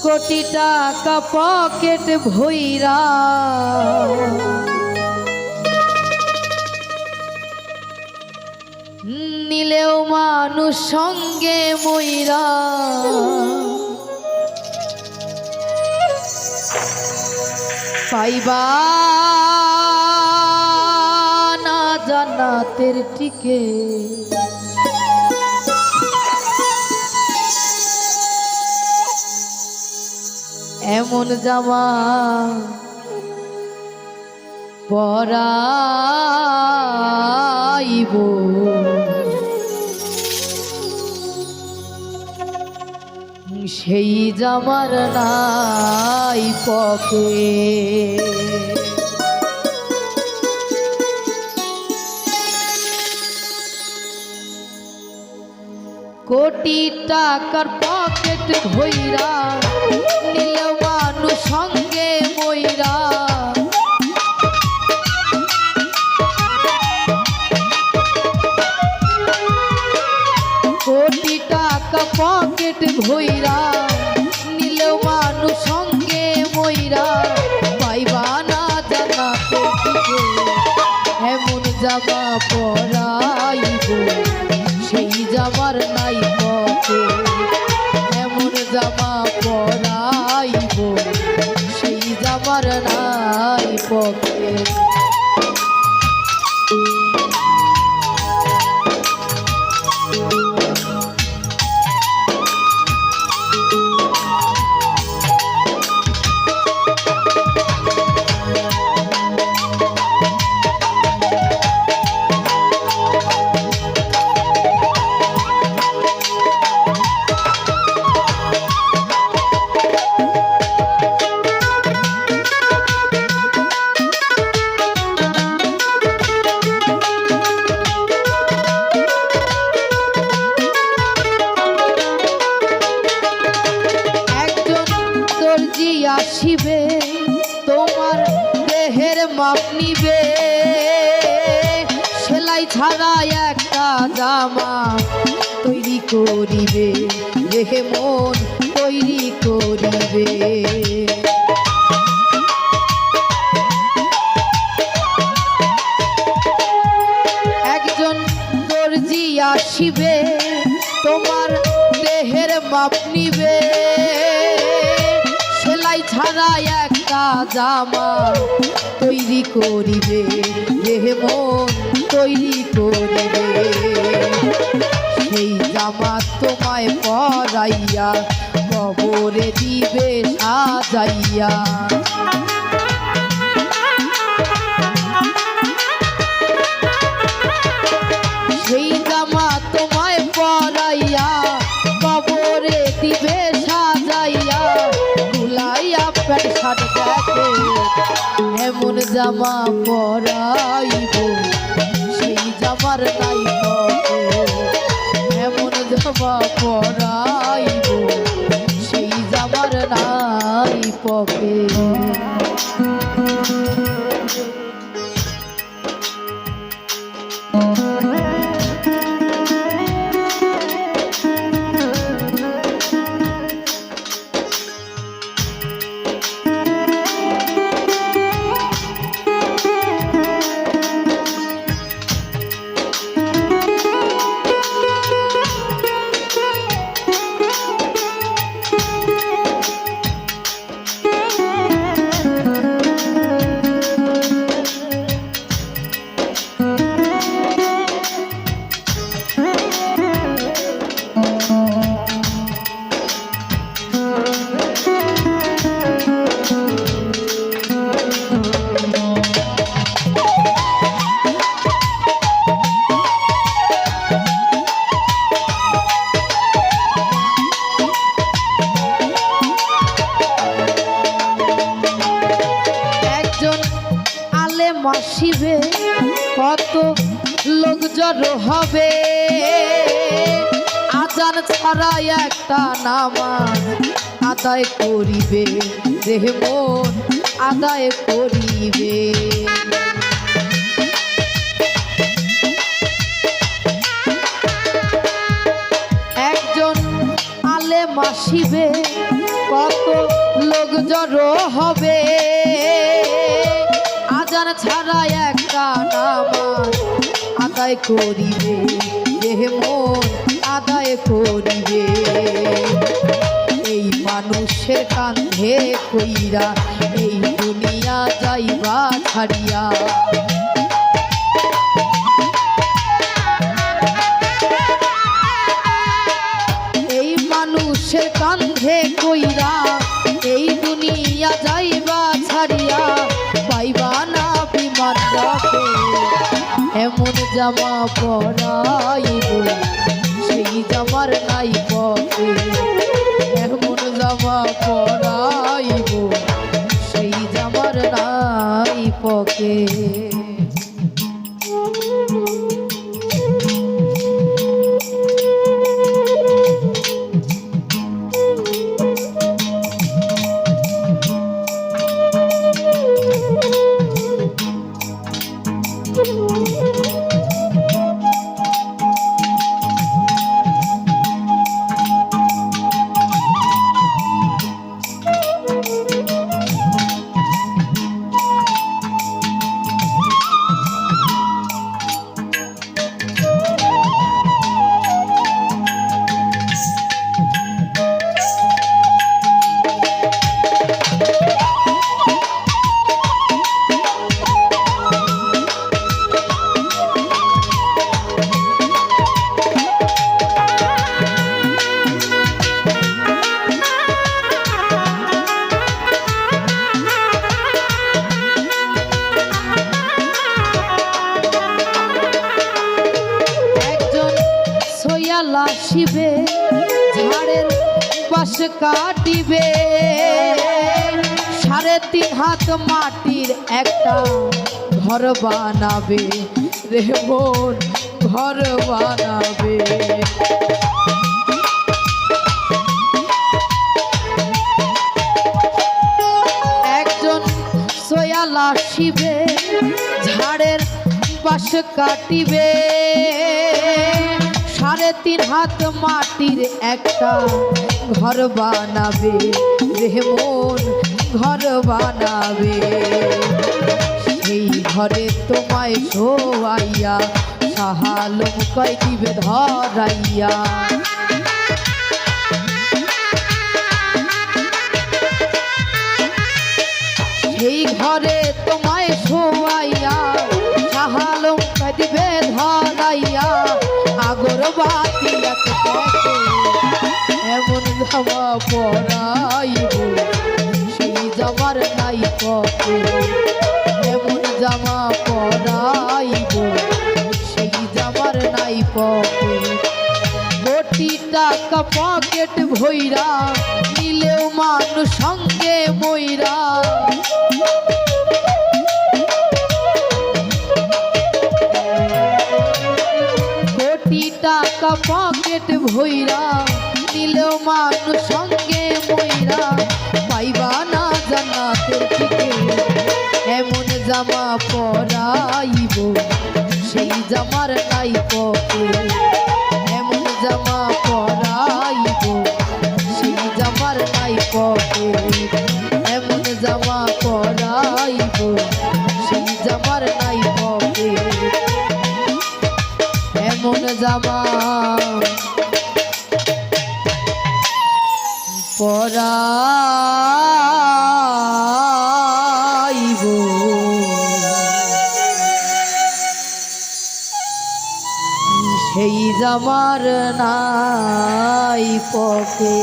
কোটি টাকা পকেট ভইরা নিলেও মানুষ সঙ্গে মইরা পাইবা না জান্নাতের টিকে এমন জামা পরাইব সেই জামার নাই পকে কোটি টাকার পকেট ভইরা নিলেও মানুষ সঙ্গে মইরা কোটি টাকা পকেট ভইরা নিলেও মানুষ সঙ্গে মইরা পাইবা না জান্নাতের টিকে এমন জামা পরাইব সেই জামার নাই পকে এমন জামা পরাইব সেই জামার নাই পকে আসিবে তোমার দেহের মাপ নিবে সেলাই ছাড়া একটা জামা তৈরি করিবে দেহে মন তৈরি করিবে একজন দর্জি আসিবে তোমার দেহের মাপ নিবে সেলাই ছাড়া একটা জামা তৈরি করিবে দেহে মন তৈরি করিবে সেই জামা তোমায় পরাইয়া কবরে দিবে সাজাইয়া সেই জামা তোমায় পরাইয়া কবরে দিবে সাজাইয়া শার্ট দেখে এমন জামা পরাইব সেই জামার নাই পকে এমন জামা পরাইব সেই জামার নাই পকে আসিবে কত লোক জড়ো হবে আজান ছাড়া একটা নামাজ আদায় করিবে দেহ মন আদায় করিবে একজন আলেম আসিবে কত লোক জড়ো হবে, আজান ছাড়া একটা নামাজ আদায় করিবে, দেহ মন আদায় করিবে। এই মানুষের কাঁধে কইরা এই দুনিয়া যাইবা ছাড়িয়া, এই মানুষের কাঁধে কইরা এই দুনিয়া যাইবা ছাড়িয়া, পাইবা না বিমান রবে, এমন জামা পরাইব সেই জামার নাই পকে, এমন জামা পরাইব সেই জামার নাই পকে। আসিবে ঝাড়ের বাস কাটিবে, 3.5 হাত মাটির একটা ঘর বানাবে, রে মন ঘর বানাবে। একজন সোয়াল আসিবে ঝাড়ের বাস কাটিবে, 3.5 হাত মাটির একটা ঘর বানাবে, রে মন ঘর বানাবে। সেই ঘরে তোমায় শোয়াইয়া সাহালম কয় দিবে ধরাইয়া, সেই ঘরে তোমায় শোয়াইয়া সাহালম কয় দিবে ধরাইয়া, আগরবাতি এমন জামা পরাইব সেই জামার নাই পকে, এমন জামা পরাইব সেই জামার নাই পকে। কোটি টাকা পকেট ভইরা নিলেও মানুষ সঙ্গে মইরা, টাকা পকেট ভইরা নিলেও মানুষ সঙ্গে মইরা, পাইবা না জান্নাতের টিকে, এমন জামা পরাইব সেই জামার নাই পকে, এমন জামা পরাইব সেই জামার নাই পকে, এমন জামা পরাইব সেই জামার নাই পকে, এমন জামা পরাইব সেই জামার নাই পকে।